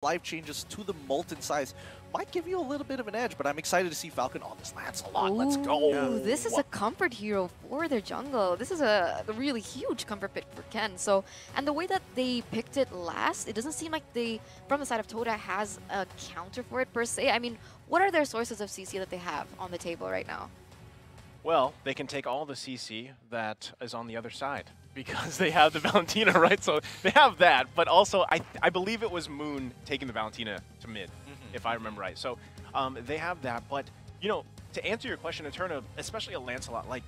life changes to the Molten size might give you a little bit of an edge, but I'm excited to see Falcon on this Lancelot. Let's go. This is a comfort hero for their jungle. This is a really huge comfort pick for Kenn. So, and the way that they picked it last, it doesn't seem like they, from the side of Todak, has a counter for it per se. I mean, what are their sources of CC that they have on the table right now? Well, they can take all the CC that is on the other side because they have the Valentina, right? So they have that, but also I believe it was Moon taking the Valentina to mid, if I remember right. So they have that, but you know, to answer your question in turn of especially a Lancelot, like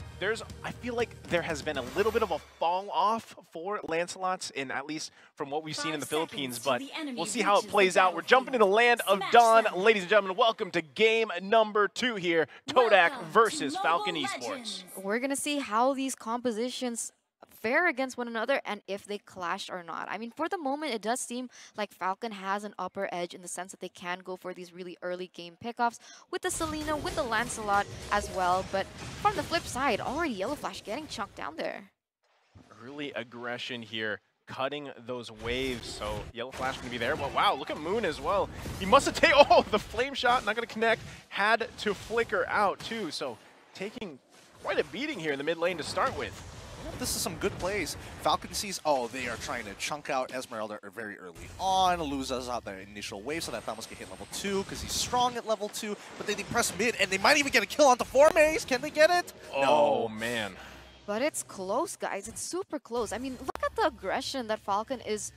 I feel like there has been a little bit of a fall off for Lancelots in at least from what we've seen in the Philippines, but we'll see how it plays out. We're jumping into the land of Dawn. Ladies and gentlemen, welcome to game number 2 here, Todak versus FALCON Esports. We're going to see how these compositions fare against one another and if they clash or not. I mean, for the moment, it does seem like Falcon has an upper edge in the sense that they can go for these really early game pickoffs with the Selena, with the Lancelot as well. But from the flip side, already Yellowflash getting chunked down there. Early aggression here, cutting those waves. So Yellowflash going to be there. But wow, look at Moon as well. He must have taken, oh, the flame shot, not going to connect. Had to flicker out too. So taking quite a beating here in the mid lane to start with. This is some good plays. Falcon sees, oh, they are trying to chunk out Esmeralda very early on, loses out their initial wave so that Thanos can hit level 2 because he's strong at level 2, but then they press mid and they might even get a kill onto 4-Maze. Can they get it? Oh, no. Man. But it's close, guys. It's super close. I mean, look at the aggression that Falcon is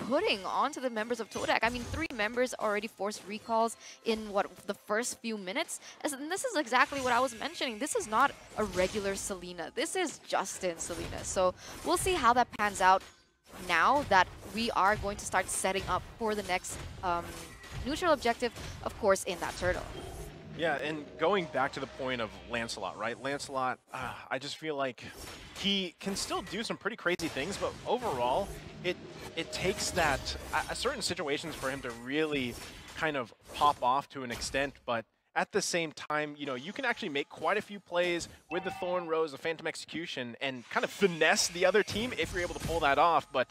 putting onto the members of Todak. I mean, 3 members already forced recalls in, the first few minutes. And this is exactly what I was mentioning. This is not a regular Selena. This is Justin Selena. So we'll see how that pans out now that we are going to start setting up for the next neutral objective, of course, in that turtle. Yeah, and going back to the point of Lancelot, right? Lancelot, I just feel like he can still do some pretty crazy things, but overall, it takes that certain situations for him to really kind of pop off to an extent, but at the same time, you know, you can actually make quite a few plays with the Thorn Rose, the Phantom Execution, and kind of finesse the other team if you're able to pull that off, but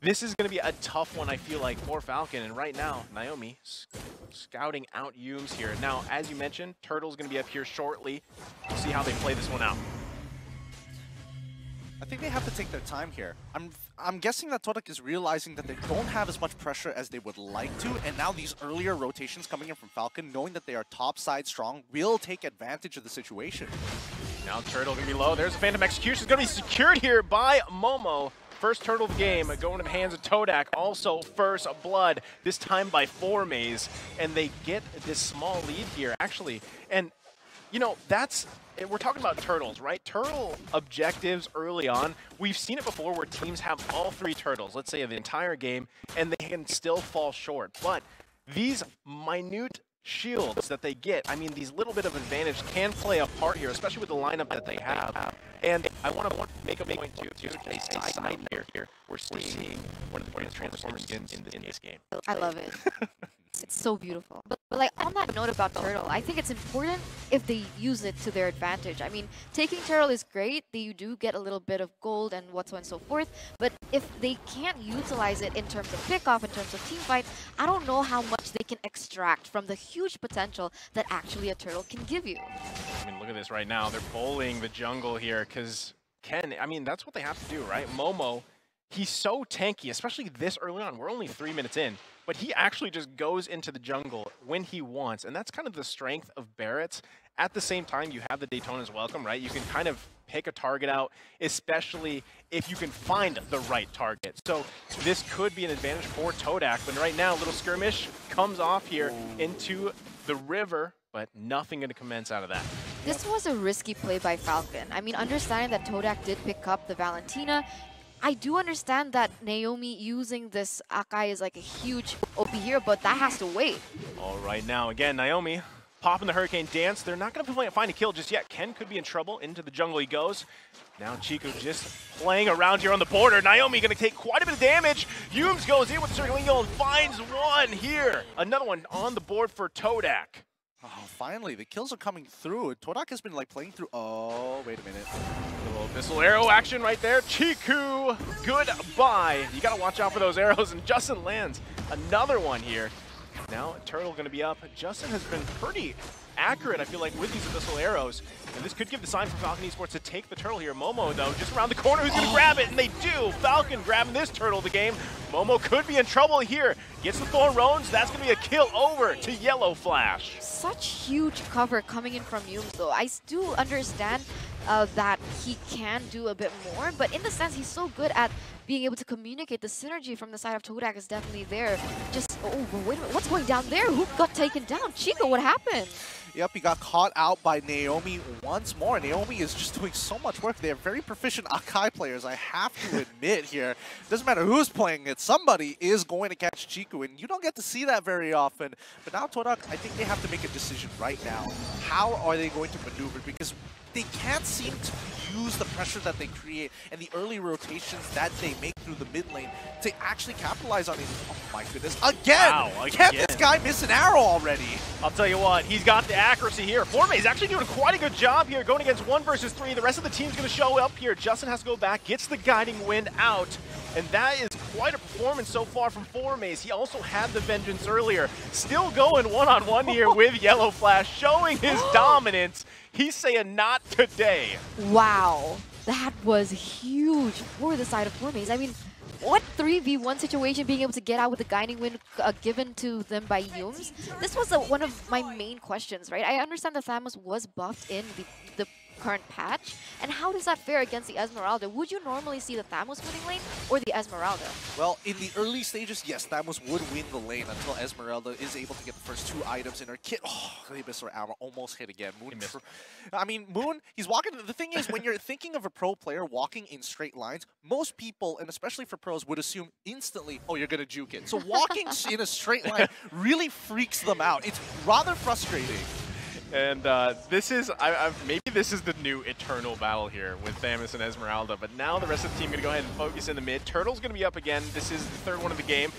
this is going to be a tough one, I feel like, for Falcon. And right now, Naomi scouting out Yumes here. Now, as you mentioned, Turtle's going to be up here shortly. We'll see how they play this one out. I think they have to take their time here. I'm guessing that Todak is realizing that they don't have as much pressure as they would like to, and now these earlier rotations coming in from Falcon, knowing that they are top side strong, will take advantage of the situation. Now Turtle going to be low. There's a Phantom Execution. It's going to be secured here by Momo. First turtle of the game going to the hands of Todak. Also first blood, this time by 4-Maze. And they get this small lead here, actually. And, you know, we're talking about turtles, right? Turtle objectives early on. We've seen it before where teams have all 3 turtles, let's say the entire game, and they can still fall short. But these minute shields that they get, I mean, these little bit of advantage can play a part here, especially with the lineup that they have. And I want to make a point too. A side note here. We're seeing one of the greatest Transformer skins in this game. I love it. It's so beautiful. But like on that note about Turtle, I think it's important if they use it to their advantage. I mean, taking Turtle is great. You do get a little bit of gold and so on and so forth. But if they can't utilize it in terms of pickoff, in terms of team fight, I don't know how much they can extract from the huge potential that actually a Turtle can give you. I mean, look at this right now. They're bullying the jungle here because Kenn, I mean, that's what they have to do, right? Momo, he's so tanky, especially this early on. We're only 3 minutes in. But he actually just goes into the jungle when he wants, and that's kind of the strength of Barrett's. At the same time, you have the Daytona's welcome, right? You can kind of pick a target out, especially if you can find the right target. So this could be an advantage for Todak, but right now, a little skirmish comes off here into the river, but nothing going to commence out of that. This was a risky play by Falcon. I mean, understanding that Todak did pick up the Valentina, I do understand that Naomi using this Akai is like a huge OP here, but that has to wait. All right, now again, Naomi popping the Hurricane Dance. They're not going to find a kill just yet. Kenn could be in trouble. Into the jungle he goes. Now Ciku just playing around here on the border. Naomi going to take quite a bit of damage. Yumes goes in with Circling Eagle and finds one here. Another one on the board for Todak. Oh, finally, the kills are coming through. Todak has been like playing through. Oh, wait a minute. A little missile arrow action right there. Ciku, goodbye. You got to watch out for those arrows, and Justin lands another one here. Now, Turtle going to be up. Justin has been pretty accurate, I feel like, with these missile arrows. And this could give the sign for FALCON Esports to take the Turtle here. Momo, though, just around the corner, who's going to grab it, and they do. Falcon grabbing this Turtle of the game. Momo could be in trouble here. Gets the Thorn Rones. That's going to be a kill over to Yellowflash. Such huge cover coming in from Yums, though. I do understand that he can do a bit more, but in the sense, he's so good at being able to communicate. The synergy from the side of Todak is definitely there. Just, oh, wait a minute, what's going down there? Who got taken down? Ciku, what happened? Yep, he got caught out by Naomi once more. Naomi is just doing so much work. They're very proficient Akai players, I have to admit here. Doesn't matter who's playing it, somebody is going to catch Ciku, and you don't get to see that very often. But now Todak, I think they have to make a decision right now. How are they going to maneuver? Because they can't seem to use the pressure that they create and the early rotations that they make through the mid lane to actually capitalize on it. Oh my goodness. Again! Wow, Can't this guy miss an arrow already? I'll tell you what, he's got the accuracy here. Forme is actually doing quite a good job here, going against 1 versus 3. The rest of the team's going to show up here. Justin has to go back, gets the Guiding Wind out, and that is quite a performance so far from Formaze. He also had the Vengeance earlier. Still going one-on-one here with Yellowflash, showing his dominance. He's saying not today. Wow, that was huge for the side of Formaze. I mean, what 3v1 situation being able to get out with the Guiding Wind given to them by Yums? This was one of my main questions, right? I understand the Thamus was buffed in the current patch, and how does that fare against the Esmeralda? Would you normally see the Thamus winning lane or the Esmeralda? Well, in the early stages, yes, Thamus would win the lane until Esmeralda is able to get the first 2 items in her kit. Oh, they missed her armor, almost hit again. Moon, I mean, Moon, he's walking. The thing is, when you're thinking of a pro player walking in straight lines, most people, and especially for pros, would assume instantly, oh, you're going to juke it. So walking in a straight line really freaks them out. It's rather frustrating. And this is, maybe this is the new eternal battle here with Thamus and Esmeralda, but now the rest of the team going to go ahead and focus in the mid. Turtle's going to be up again. This is the 3rd one of the game.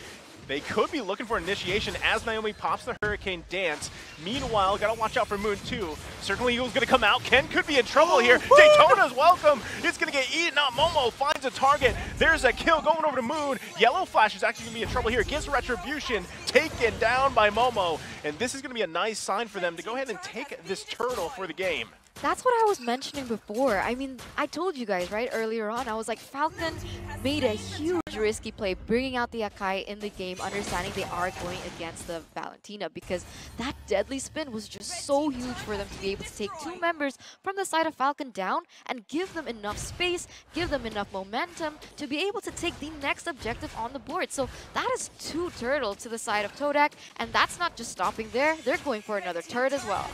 They could be looking for initiation as Naomi pops the Hurricane Dance. Meanwhile, gotta watch out for Moon too. Circling Eagle's gonna come out. Kenn could be in trouble here. Daytona's welcome. It's gonna get eaten up. Momo finds a target. There's a kill going over to Moon. Yellowflash is actually gonna be in trouble here. Gets Retribution taken down by Momo. And this is gonna be a nice sign for them to go ahead and take this turtle for the game. That's what I was mentioning before. I mean, I told you guys, right, earlier on, I was like, Falcon made a huge risky play, bringing out the Akai in the game, understanding they are going against the Valentina, because that deadly spin was just so huge for them to be able to take 2 members from the side of Falcon down and give them enough space, give them enough momentum to be able to take the next objective on the board. So that is 2 turtle to the side of Todak, and that's not just stopping there. They're going for another turret as well.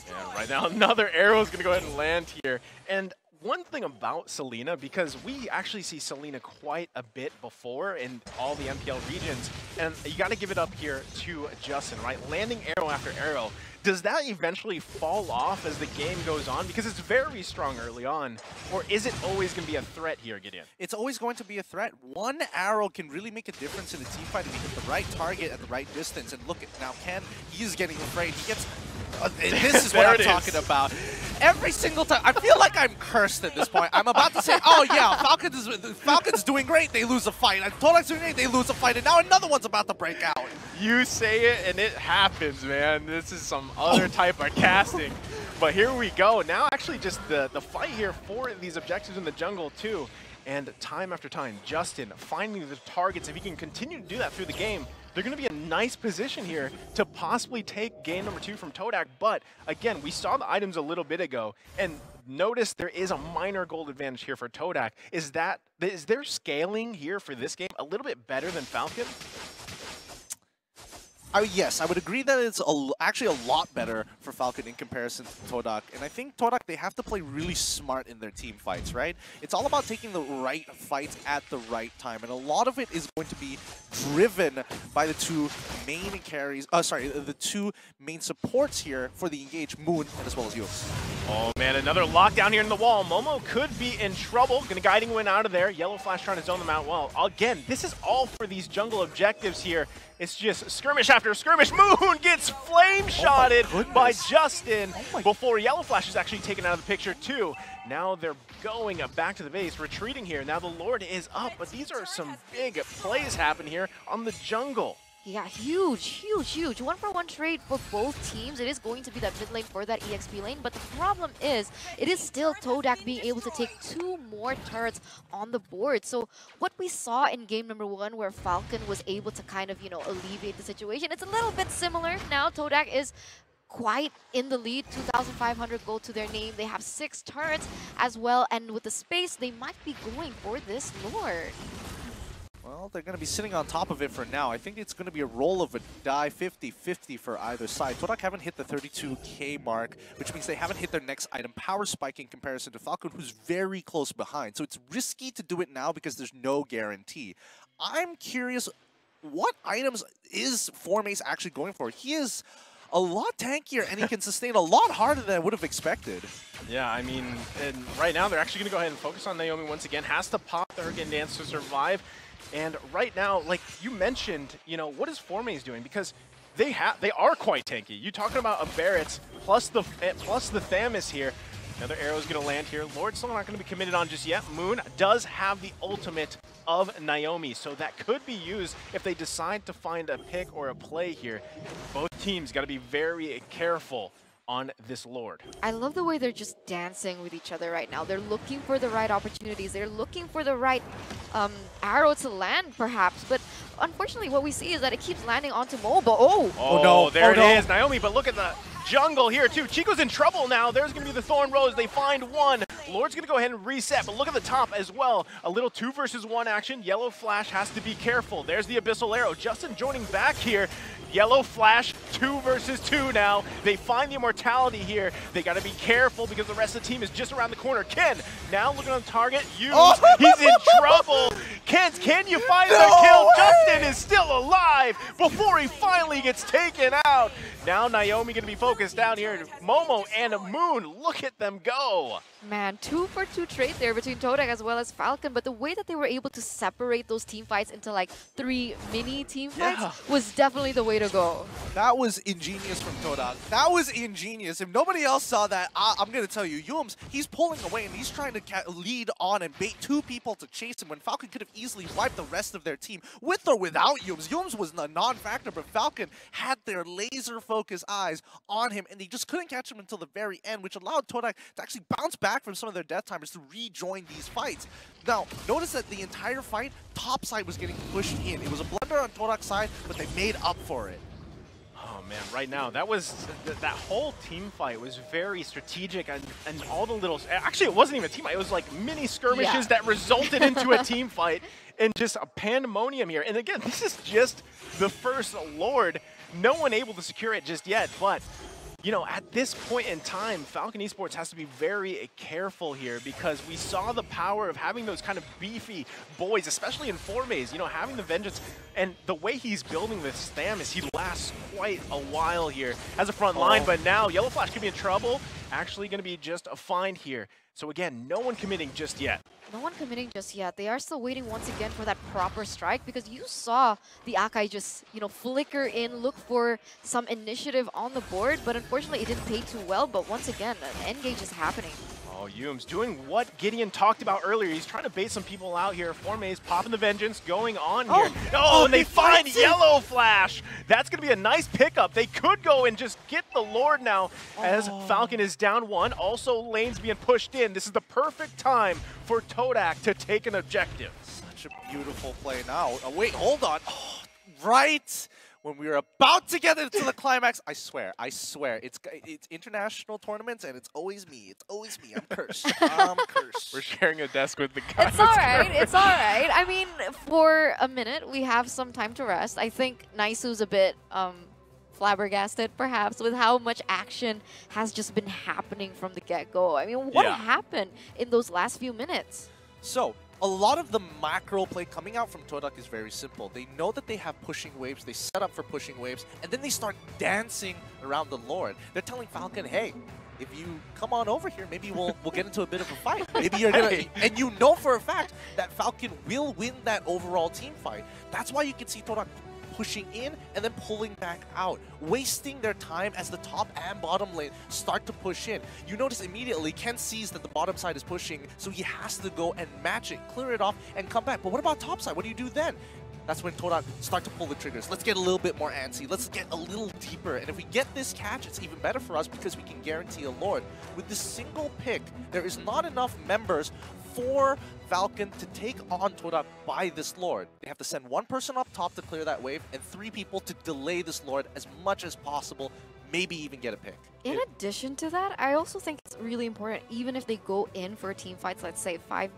Yeah, right now another arrow is going to go ahead and land here. And one thing about Selena, because we actually see Selena quite a bit before in all the MPL regions, and you got to give it up here to Justin, right? Landing arrow after arrow. Does that eventually fall off as the game goes on? Because it's very strong early on. Or is it always going to be a threat here, Gideon? It's always going to be a threat. One arrow can really make a difference in a team fight if you hit the right target at the right distance. And look, now Kenn, he's getting afraid. He gets... this is what I'm talking about. Every single time, I feel like I'm cursed at this point. I'm about to say, oh yeah, Falcon's doing great, they lose a fight. And Todak's doing great, they lose a fight. And now another one's about to break out. You say it and it happens, man. This is some other type of casting. But here we go. Now actually just the fight here for these objectives in the jungle too. And time after time, Justin finding the targets. If he can continue to do that through the game, they're going to be in a nice position here to possibly take game number 2 from Todak. But again, we saw the items a little bit ago, and notice there is a minor gold advantage here for Todak. Is their scaling here for this game a little bit better than Falcon? Yes, I would agree that it's actually a lot better for Falcon in comparison to Todak. And I think Todak, they have to play really smart in their team fights, right? It's all about taking the right fights at the right time. And a lot of it is going to be driven by the 2 main carries, the 2 main supports here for the engaged Moon and as well as you. Oh man, another lockdown here in the wall. Momo could be in trouble. Gonna Guiding Wind out of there. Yellowflash trying to zone them out well. Again, this is all for these jungle objectives here. It's just skirmish after after skirmish. Moon gets flame shotted by Justin before Yellowflash is actually taken out of the picture too. Now they're going back to the base, retreating here. Now the Lord is up, but these are some big plays happen here on the jungle. Yeah, huge, huge, huge. 1-for-1 trade for both teams. It is going to be that mid lane for that EXP lane, but the problem is, it is still Todak being able to take 2 more turrets on the board. So what we saw in game number 1, where Falcon was able to kind of, alleviate the situation, it's a little bit similar now. Todak is quite in the lead, 2,500 gold to their name. They have 6 turrets as well, and with the space, they might be going for this Lord. Well, they're going to be sitting on top of it for now. I think it's going to be a roll of a die 50-50 for either side. Todak haven't hit the 32k mark, which means they haven't hit their next item power spike in comparison to Falcon, who's very close behind. So it's risky to do it now because there's no guarantee. I'm curious, what items is Formace actually going for? He is a lot tankier, and he can sustain a lot harder than I would have expected. Yeah, I mean, and right now they're actually going to go ahead and focus on Naomi once again. Has to pop the Hurricane Dance to survive. And right now, like you mentioned, what is Formace doing? Because they are quite tanky. You're talking about a Barrett plus the Thamus here. Another arrow is going to land here. Lord's still not going to be committed on just yet. Moon does have the ultimate of Naomi, so that could be used if they decide to find a pick or a play here. Both teams got to be very careful on this Lord. I love the way they're just dancing with each other right now. They're looking for the right opportunities. They're looking for the right arrow to land, perhaps. But unfortunately, what we see is that it keeps landing onto Momo. Oh no, there it is, Naomi. But look at the jungle here too. Chiku's in trouble now. There's going to be the Thorn Rose. They find one. Lord's going to go ahead and reset, but look at the top as well. A little 2 versus 1 action. Yellowflash has to be careful. There's the Abyssal Arrow. Justin joining back here. Yellowflash 2 versus 2 now. They find the immortality here. They got to be careful because the rest of the team is just around the corner. Kenn now looking on target. He's in trouble. Kenn, can you find the kill? Justin is still alive before he finally gets taken out. Now Naomi going to be focused down here. Momo and Moon, look at them go. Man, 2-for-2 trade there between Todak as well as Falcon, but the way that they were able to separate those team fights into like 3 mini team fights was definitely the way to go. That was ingenious from Todak. That was ingenious. If nobody else saw that, I'm going to tell you, Yums, he's pulling away and he's trying to lead on and bait 2 people to chase him when Falcon could have easily wiped the rest of their team with or without Yums. Yums was a non-factor, but Falcon had their laser-focused eyes on him, and they just couldn't catch him until the very end, which allowed Todak to actually bounce back from some of their death timers to rejoin these fights. Now, notice that the entire fight, top side was getting pushed in. It was a blunder on Todak's side, but they made up for it. Oh man, right now, that whole team fight was very strategic, and all the little, actually it wasn't even a team fight, it was like mini skirmishes that resulted into a team fight, and just a pandemonium here. And again, this is just the first Lord. No one able to secure it just yet, but at this point in time, FALCON Esports has to be very careful here because we saw the power of having those kind of beefy boys, especially in Formace, having the Vengeance. And the way he's building this Thamus, he lasts quite a while here as a front line, but now Yellowflash could be in trouble. Actually going to be just a find here. So again, no one committing just yet. No one committing just yet. They are still waiting once again for that proper strike because you saw the Akai just, flicker in, look for some initiative on the board, but unfortunately it didn't pay too well. But once again, an engage is happening. Oh, Yums doing what Gideon talked about earlier. He's trying to bait some people out here. Formace popping the Vengeance going on here. And they find Yellowflash. That's going to be a nice pickup. They could go and just get the Lord now as Falcon is down 1. Also, lanes being pushed in. This is the perfect time for Todak to take an objective. Such a beautiful play now. Wait, hold on. Right when we were about to get into the climax, I swear, it's international tournaments and it's always me. I'm cursed. I'm cursed. We're sharing a desk with the guy. It's all right. It's all right. I mean, for a minute, we have some time to rest. I think Naisu's a bit flabbergasted, perhaps, with how much action has just been happening from the get-go. I mean, what happened in those last few minutes? So, a lot of the macro play coming out from Todak is very simple. They know that they have pushing waves, they set up for pushing waves, and then they start dancing around the Lord. They're telling Falcon, hey, if you come on over here, maybe we'll get into a bit of a fight. Maybe you're gonna, and for a fact that Falcon will win that overall team fight. That's why you can see Todak pushing in and then pulling back out, wasting their time as the top and bottom lane start to push in. You notice immediately Kenn sees that the bottom side is pushing, so he has to go and match it, clear it off, and come back. But what about top side? What do you do then? That's when Todak start to pull the triggers. Let's get a little bit more antsy. Let's get a little deeper. And if we get this catch, it's even better for us because we can guarantee a Lord. With this single pick, there is not enough members for Falcon to take on Todak by this Lord. They have to send one person up top to clear that wave and 3 people to delay this Lord as much as possible, maybe even get a pick. In addition to that, I also think it's really important, even if they go in for team fights, let's say 5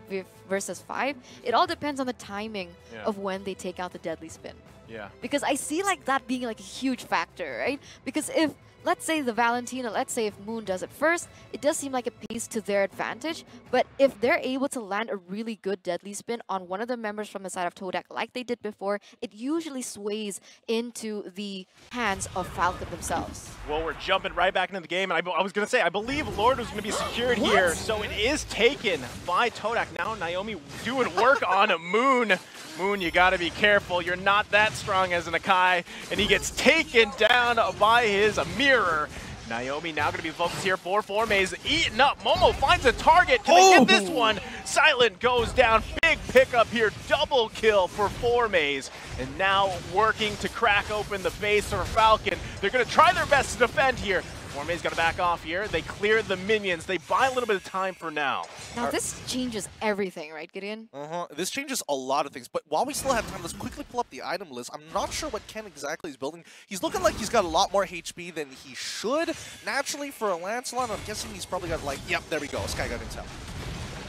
versus 5, it all depends on the timing of when they take out the deadly spin. Yeah. Because I see like that being like a huge factor, right? Because if, let's say the Valentina, let's say if Moon does it first, it does seem like it plays to their advantage. But if they're able to land a really good deadly spin on one of the members from the side of Todak, like they did before, it usually sways into the hands of Falcon themselves. Well, we're jumping right back into the game, and I was going to say, I believe Lord was going to be secured here, so it is taken by Todak. Now Naomi doing work on Moon. Moon, you got to be careful. You're not that strong as an Akai, and he gets taken down by his mirror. Naomi now going to be focused here for Formaze, eating up. Momo finds a target. Can they get this one? Silent goes down. Big pickup here. Double kill for Formaze. And now working to crack open the base for Falcon. They're going to try their best to defend here. Formaze got to back off here. They clear the minions. They buy a little bit of time for now. Now this changes everything, right, Gideon? This changes a lot of things, but while we still have time, let's quickly pull up the item list. I'm not sure what Kenn exactly is building. He's looking like he's got a lot more HP than he should. Naturally, for a Lancelot, I'm guessing he's probably got like, yep, there we go, Sky got intel.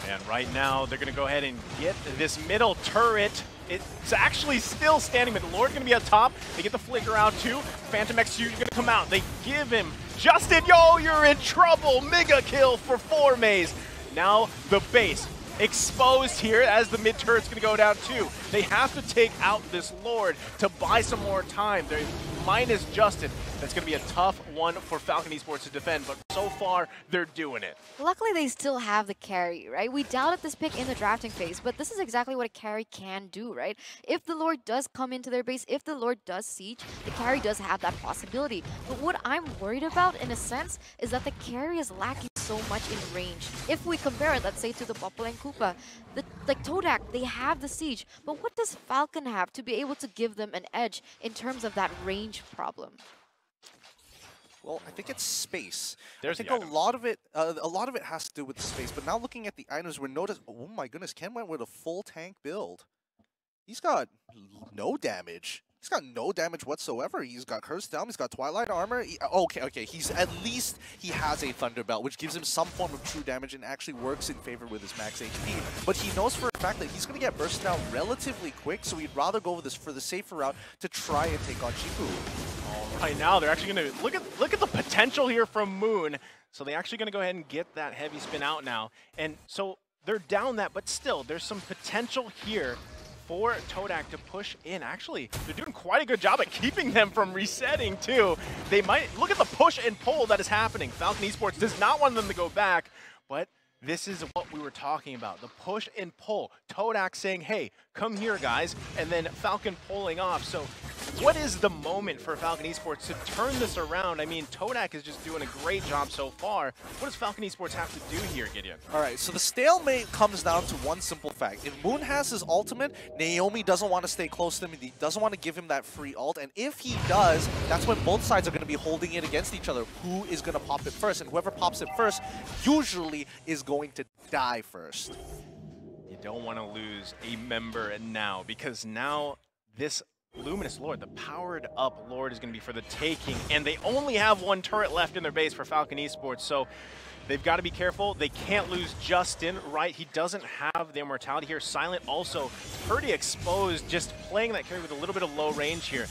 And right now, they're going to go ahead and get this middle turret. It's actually still standing, but the Lord's going to be up top. They get the flicker out too. Phantom Execution going to come out. They give him Justin. Yo, you're in trouble. Mega kill for Formaze. Now the base exposed here as the mid turret's going to go down too. They have to take out this Lord to buy some more time. They're minus Justin. That's going to be a tough one for Falcon Esports to defend, but so far, they're doing it. Luckily, they still have the carry, right? We doubted this pick in the drafting phase, but this is exactly what a carry can do, right? If the Lord does come into their base, if the Lord does siege, the carry does have that possibility. But what I'm worried about, in a sense, is that the carry is lacking so much in range. If we compare it, let's say, to the Popple and Koopa, like Todak, they have the siege, but what does Falcon have to be able to give them an edge in terms of that range problem? Well, I think it's space. There's I think a lot of it has to do with space. But now looking at the items, we're noticing. Oh my goodness, Kenn went with a full tank build. He's got no damage. He's got no damage whatsoever. He's got Curse Down. He's got Twilight Armor. Okay. He's at least he has a Thunder Belt, which gives him some form of true damage and actually works in favor with his max HP. But he knows for a fact that he's going to get burst down relatively quick, so he'd rather go with this for the safer route to try and take on Ciku. Right now, they're actually going to look at the potential here from Moon. So they're actually going to go ahead and get that heavy spin out now, and so they're down that, but still, there's some potential here for Todak to push in. Actually, they're doing quite a good job at keeping them from resetting too. They might look at the push and pull that is happening. Falcon Esports does not want them to go back, but this is what we were talking about, the push and pull. Todak saying, hey, come here, guys, and then Falcon pulling off. So what is the moment for Falcon Esports to turn this around? I mean, Todak is just doing a great job so far. What does Falcon Esports have to do here, Gideon? All right, so the stalemate comes down to one simple fact. If Moon has his ultimate, Naomi doesn't want to stay close to him. He doesn't want to give him that free ult. And if he does, that's when both sides are going to be holding it against each other. Who is going to pop it first? And whoever pops it first usually is going to die first. You don't want to lose a member now, because now this Luminous Lord, the powered up Lord, is going to be for the taking, and they only have one turret left in their base for Falcon Esports, so they've got to be careful. They can't lose Justin, right? He doesn't have the immortality here. Silent also pretty exposed, just playing that carry with a little bit of low range here.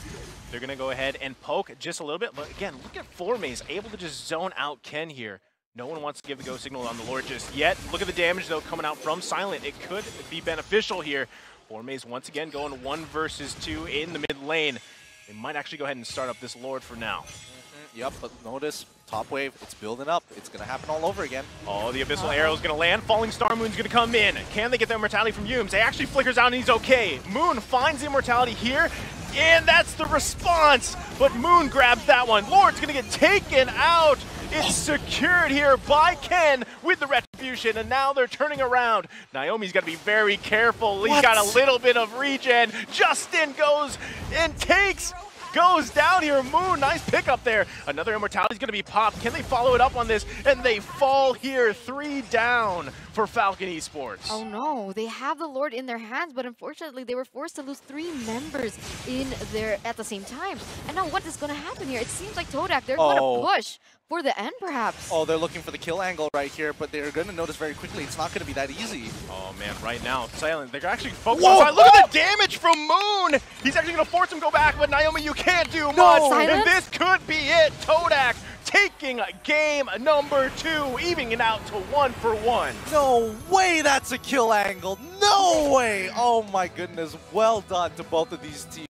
They're going to go ahead and poke just a little bit, but again, look at Formaze able to just zone out Kenn here. No one wants to give the go signal on the Lord just yet. Look at the damage, though, coming out from Silent. It could be beneficial here. Formaze once again going 1 versus 2 in the mid lane. They might actually go ahead and start up this Lord for now. Yep, but notice, top wave, it's building up. It's going to happen all over again. Oh, the Abyssal Arrow is going to land. Falling Star Moon's going to come in. Can they get the immortality from Yumes? They actually flickers out and he's okay. Moon finds the immortality here. And that's the response. But Moon grabs that one. Lord's going to get taken out. It's secured here by Kenn with the retribution, and now they're turning around. Naomi's got to be very careful. He's got a little bit of regen. Justin goes and goes down here. Moon, nice pickup there. Another immortality is going to be popped. Can they follow it up on this? And they fall here. 3 down for Falcon Esports. Oh no, they have the Lord in their hands, but unfortunately they were forced to lose 3 members in there at the same time. And now what is going to happen here? It seems like Todak, they're going to push for the end perhaps. Oh, they're looking for the kill angle right here, but they're going to notice very quickly it's not going to be that easy. Oh man, right now, Silent, they're actually focused on side. Look at the damage from Moon! He's actually going to force him to go back, but Naomi, you can't do much. Silent? And this could be it. Todak taking game number 2, evening it out to 1-for-1. No way that's a kill angle. No way. Oh my goodness. Well done to both of these teams.